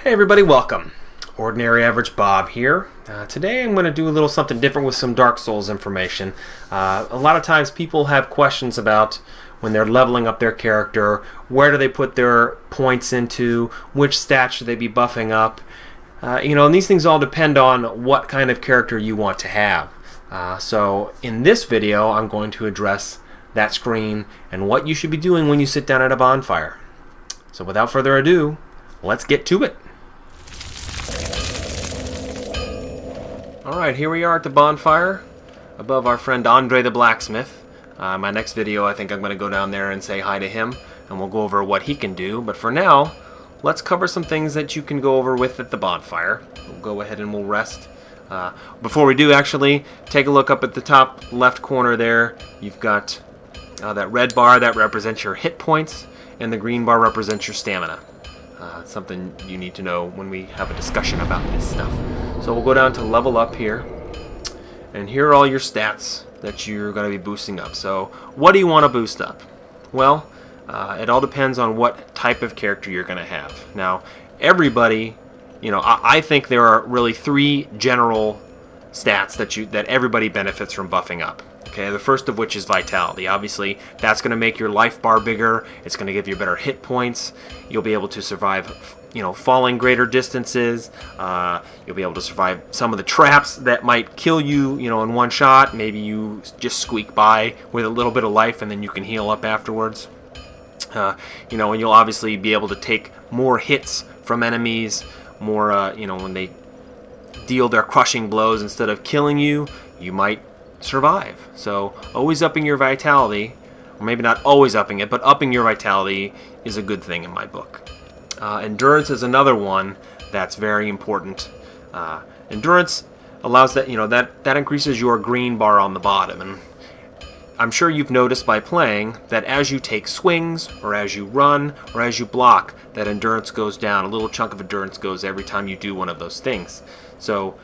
Hey everybody, welcome. Ordinary Average Bob here. Today I'm going to do a little something different with some Dark Souls information. A lot of times people have questions about when they're leveling up their character, where do they put their points into, which stats should they be buffing up. And these things all depend on what kind of character you want to have. So in this video I'm going to address that screen and what you should be doing when you sit down at a bonfire. So without further ado, let's get to it. Alright, here we are at the bonfire above our friend Andre the Blacksmith. My next video I think I'm going to go down there and say hi to him and we'll go over what he can do. But for now, let's cover some things that you can go over with at the bonfire. We'll go ahead and we'll rest. Before we do, actually, take a look up at the top left corner there. You've got that red bar that represents your hit points and the green bar represents your stamina. It's something you need to know when we have a discussion about this stuff. So we'll go down to level up here, and here are all your stats that you're going to be boosting up. So what do you want to boost up? Well, it all depends on what type of character you're going to have. Now, everybody, I think there are really three general stats that everybody benefits from buffing up. Okay, the first of which is vitality. Obviously, that's going to make your life bar bigger. It's going to give you better hit points. You'll be able to survive, falling greater distances. You'll be able to survive some of the traps that might kill you, in one shot. Maybe you just squeak by with a little bit of life and then you can heal up afterwards. And you'll obviously be able to take more hits from enemies, more, when they deal their crushing blows instead of killing you, you might survive. So always upping your vitality, or maybe not always upping it, but upping your vitality is a good thing in my book. Endurance is another one that's very important. Endurance allows that that increases your green bar on the bottom, and I'm sure you've noticed by playing that as you take swings or as you run or as you block, that endurance goes down. A little chunk of endurance goes every time you do one of those things. So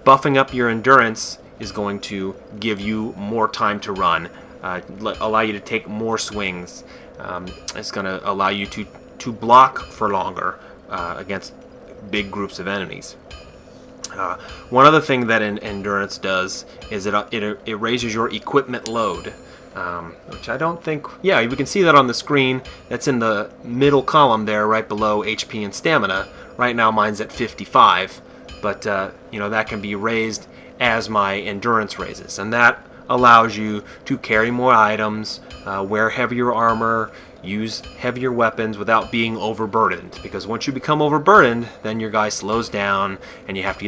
buffing up your endurance is going to give you more time to run, allow you to take more swings. It's going to allow you to block for longer against big groups of enemies. One other thing that endurance does is it raises your equipment load, which I don't think... Yeah, we can see that on the screen. That's in the middle column there, right below HP and stamina. Right now mine's at 55, but that can be raised as my endurance raises, and that allows you to carry more items, wear heavier armor, use heavier weapons without being overburdened, because once you become overburdened, then your guy slows down and you have to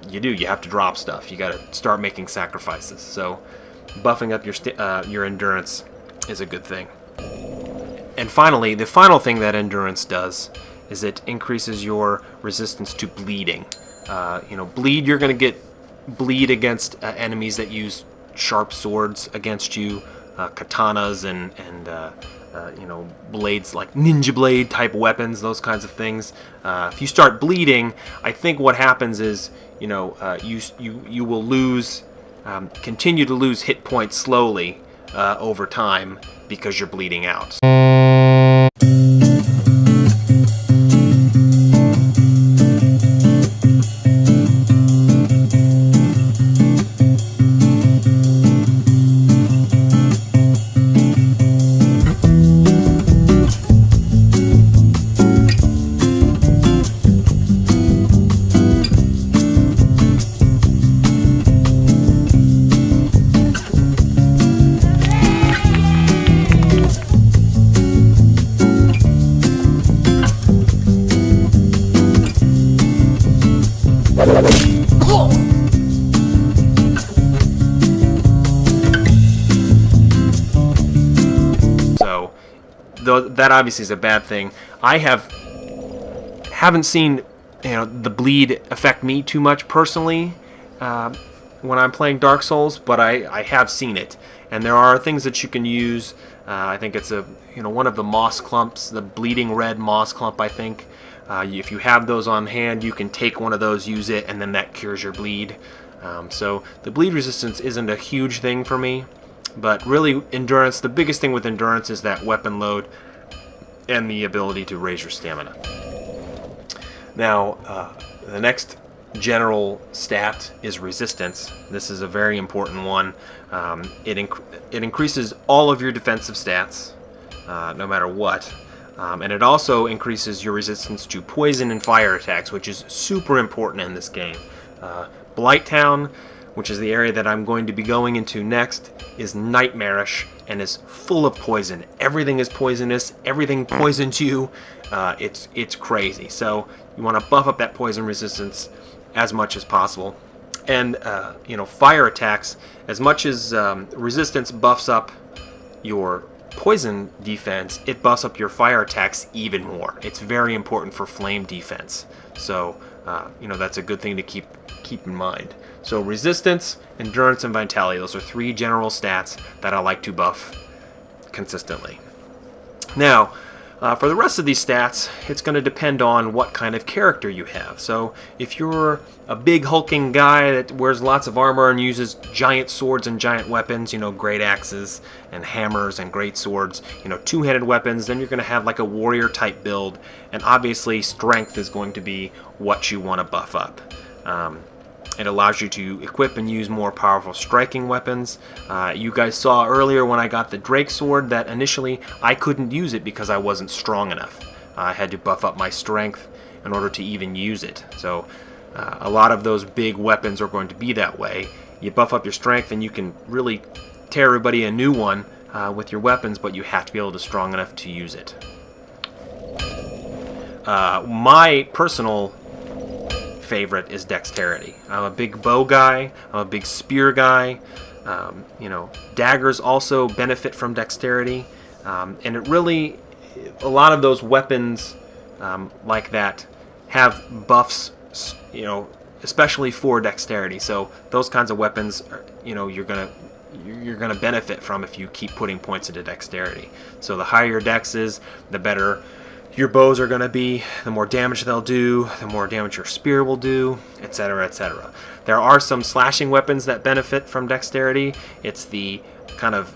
you have to drop stuff. You got to start making sacrifices. So buffing up your endurance is a good thing. And finally, the final thing that endurance does is it increases your resistance to bleeding. You're going to get bleed against enemies that use sharp swords against you, katanas and blades like ninja blade type weapons, those kinds of things. If you start bleeding, I think what happens is you will continue to lose hit points slowly over time because you're bleeding out. So that obviously is a bad thing. I haven't seen the bleed affect me too much personally when I'm playing Dark Souls, but I have seen it, and there are things that you can use. I think it's one of the moss clumps, the bleeding red moss clump, I think. If you have those on hand, you can take one of those, use it, and then that cures your bleed. So the bleed resistance isn't a huge thing for me, but really endurance, the biggest thing with endurance is that weapon load and the ability to raise your stamina. Now, the next general stat is resistance. This is a very important one. It increases all of your defensive stats, no matter what. And it also increases your resistance to poison and fire attacks, which is super important in this game. Blighttown, which is the area that I'm going to be going into next, is nightmarish and is full of poison. Everything is poisonous. Everything poisons you. It's crazy. So you want to buff up that poison resistance as much as possible. And fire attacks, as much as resistance buffs up your poison defense, it buffs up your fire attacks even more. It's very important for flame defense. So that's a good thing to keep in mind. So resistance, endurance, and vitality, those are 3 general stats that I like to buff consistently. Now, for the rest of these stats, it's going to depend on what kind of character you have. So if you're a big hulking guy that wears lots of armor and uses giant swords and giant weapons, great axes and hammers and great swords, two-handed weapons, then you're going to have like a warrior type build, and obviously strength is going to be what you want to buff up. It allows you to equip and use more powerful striking weapons. You guys saw earlier when I got the Drake Sword that initially I couldn't use it because I wasn't strong enough. I had to buff up my strength in order to even use it. So a lot of those big weapons are going to be that way. You buff up your strength and you can really tear everybody a new one with your weapons, but you have to be able to strong enough to use it. My personal favorite is dexterity. I'm a big bow guy. I'm a big spear guy. Daggers also benefit from dexterity, and it really, a lot of those weapons like that have buffs, especially for dexterity. So those kinds of weapons, you're gonna benefit from if you keep putting points into dexterity. So the higher your dex is, the better your bows are going to be, the more damage they'll do, the more damage your spear will do, etc., etc. There are some slashing weapons that benefit from dexterity. It's the kind of,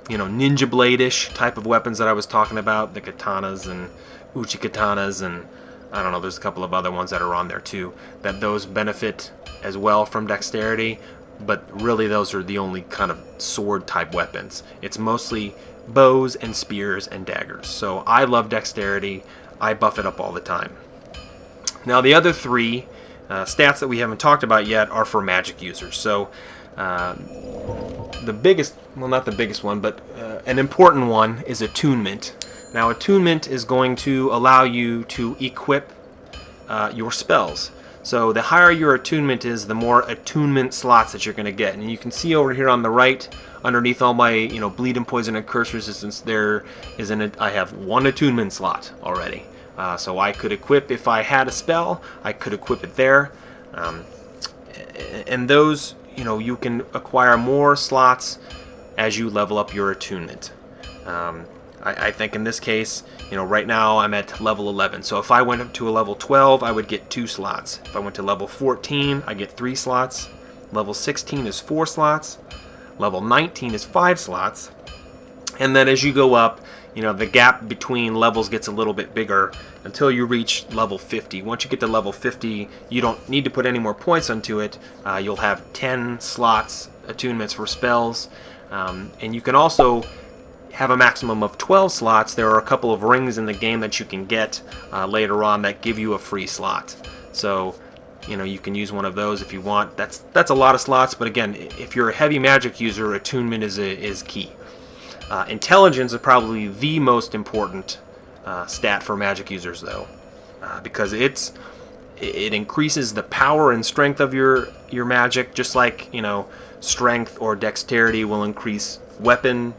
ninja blade-ish type of weapons that I was talking about, the katanas and uchi katanas, and I don't know, there's a couple of other ones that are on there too, that those benefit as well from dexterity, but really those are the only kind of sword-type weapons. It's mostly bows and spears and daggers. So I love dexterity. I buff it up all the time. Now the other 3 stats that we haven't talked about yet are for magic users. So the biggest, well, not the biggest one, but an important one is attunement. Now attunement is going to allow you to equip your spells. So the higher your attunement is, the more attunement slots that you're going to get. And you can see over here on the right, underneath all my, bleed and poison and curse resistance, I have 1 attunement slot already. So I could equip, if I had a spell, I could equip it there. And those, you can acquire more slots as you level up your attunement. I think in this case, right now I'm at level 11. So if I went up to a level 12, I would get 2 slots. If I went to level 14, I get 3 slots. Level 16 is 4 slots. Level 19 is 5 slots. And then as you go up, the gap between levels gets a little bit bigger until you reach level 50. Once you get to level 50, you don't need to put any more points onto it. You'll have 10 slots, attunements for spells. And you can also have a maximum of 12 slots. There are a couple of rings in the game that you can get later on that give you a free slot. So, you can use one of those if you want. That's a lot of slots, but again, if you're a heavy magic user, attunement is key. Intelligence is probably the most important stat for magic users, though, because it increases the power and strength of your magic, just like strength or dexterity will increase weapon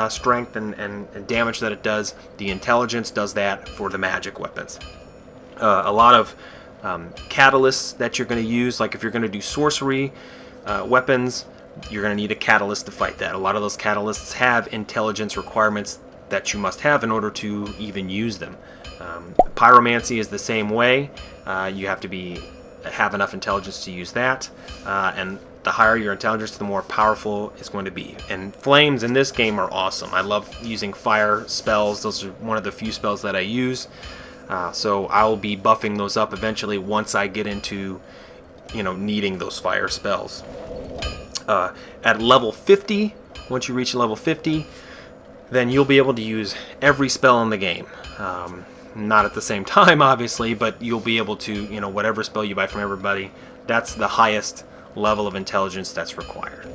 strength and damage that it does. The intelligence does that for the magic weapons. A lot of catalysts that you're going to use, like if you're going to do sorcery weapons, you're going to need a catalyst to fight that. A lot of those catalysts have intelligence requirements that you must have in order to even use them. Pyromancy is the same way. You have to have enough intelligence to use that, and the higher your intelligence, the more powerful it's going to be. And flames in this game are awesome. I love using fire spells. Those are one of the few spells that I use. So I'll be buffing those up eventually once I get into, needing those fire spells. At level 50, once you reach level 50, then you'll be able to use every spell in the game. Not at the same time, obviously, but you'll be able to, whatever spell you buy from everybody, that's the highest level of intelligence that's required.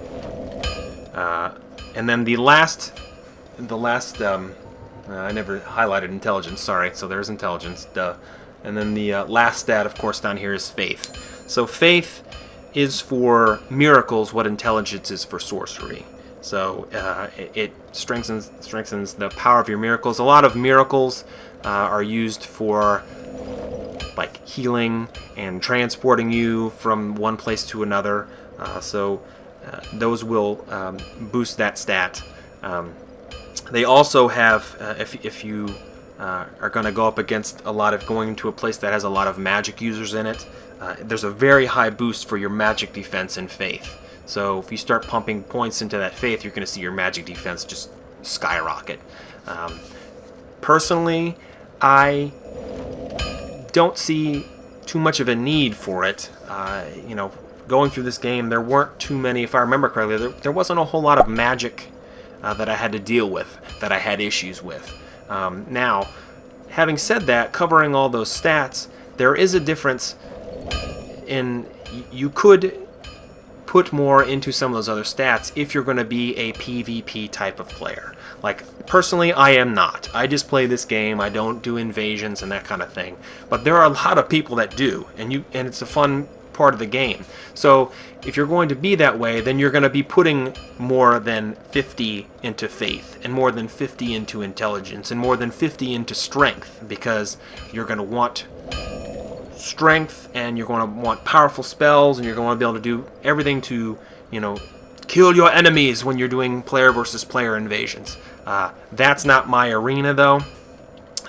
And then the last, I never highlighted intelligence, sorry, so there's intelligence, duh. And then the last stat, of course, down here is faith. So faith is for miracles what intelligence is for sorcery. So it strengthens the power of your miracles. A lot of miracles are used for like healing and transporting you from one place to another. So those will boost that stat. They also have, if you are going to go up against going to a place that has a lot of magic users in it, there's a very high boost for your magic defense and faith. So if you start pumping points into that faith, you're going to see your magic defense just skyrocket. Personally, I don't see too much of a need for it. Going through this game, there weren't too many, if I remember correctly, there wasn't a whole lot of magic that I had to deal with, that I had issues with. Now, having said that, covering all those stats, there is a difference in, you could put more into some of those other stats if you're going to be a PvP type of player. Like, personally, I am not. I just play this game, I don't do invasions and that kind of thing. But there are a lot of people that do, and it's a fun part of the game. So if you're going to be that way, then you're going to be putting more than 50 into faith, and more than 50 into intelligence, and more than 50 into strength, because you're going to want strength, and you're going to want powerful spells, and you're going to be able to do everything to, kill your enemies when you're doing player versus player invasions. That's not my arena, though.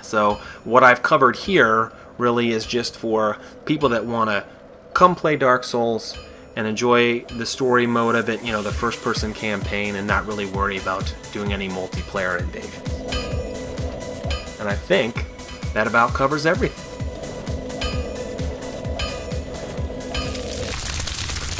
So what I've covered here really is just for people that want to come play Dark Souls and enjoy the story mode of it, the first-person campaign, and not really worry about doing any multiplayer invasions. And I think that about covers everything.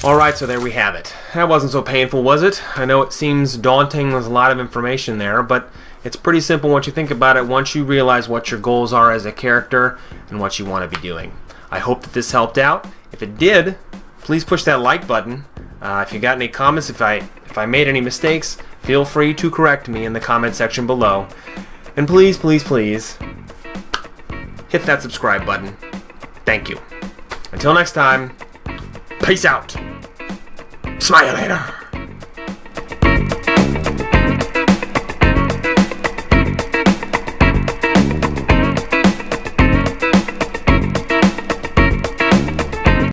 Alright, so there we have it. That wasn't so painful, was it? I know it seems daunting, there's a lot of information there, but it's pretty simple once you think about it, once you realize what your goals are as a character and what you want to be doing. I hope that this helped out. If it did, please push that like button. If you got any comments, if I made any mistakes, feel free to correct me in the comment section below. And please, please, please, hit that subscribe button. Thank you. Until next time, peace out. Smile later.